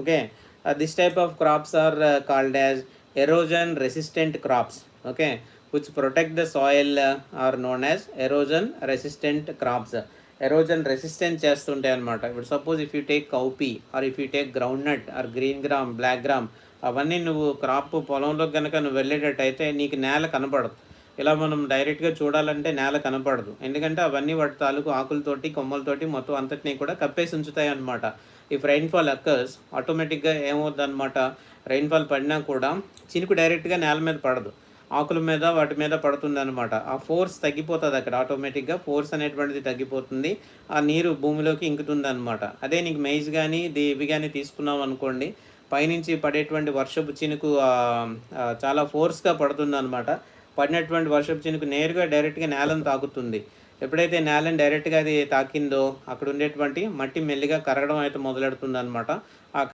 Okay, this type of crops are called as erosion resistant crops. Okay, which protect the soil are known as erosion resistant crops. Erosion resistance చేస్తుంటాయి అనమాట. ఇప్పుడు suppose if you take cowpea or if you take ground nut or green gram, black gram, అవన్నీ నువ్వు crop పొలంలో కనుక నువ్వు వెళ్ళేటట్టయితే నీకు నేల కనపడదు. ఇలా మనం డైరెక్ట్గా చూడాలంటే నేల కనపడదు, ఎందుకంటే అవన్నీ వాటి తాలూకు ఆకులతోటి కొమ్మలతోటి మొత్తం అంతటినీ కూడా కప్పేసి ఉంచుతాయి అన్నమాట. ఇఫ్ రైన్ఫాల్ అక్కర్స్, ఆటోమేటిక్గా ఏమవుద్ది అనమాట, రైన్ఫాల్ పడినా కూడా చినుకు డైరెక్ట్గా నేల మీద పడదు, ఆకుల మీద వాటి మీద పడుతుంది అనమాట. ఆ ఫోర్స్ తగ్గిపోతుంది అక్కడ, ఆటోమేటిక్గా ఫోర్స్ అనేటువంటిది తగ్గిపోతుంది, ఆ నీరు భూమిలోకి ఇంకుతుంది అనమాట. అదే నీకు మెయిజ్ కానీ ఇవి కానీ తీసుకున్నాం అనుకోండి, పైనుంచి పడేటువంటి వర్షపు చినుకు చాలా ఫోర్స్గా పడుతుంది అనమాట. పడినటువంటి వర్షపు చినుకు నేరుగా డైరెక్ట్గా నేలను తాకుతుంది. ఎప్పుడైతే నేలను డైరెక్ట్గా అది తాకిందో అక్కడ ఉండేటువంటి మట్టి మెల్లిగా కరగడం అయితే మొదలెడుతుంది అనమాట.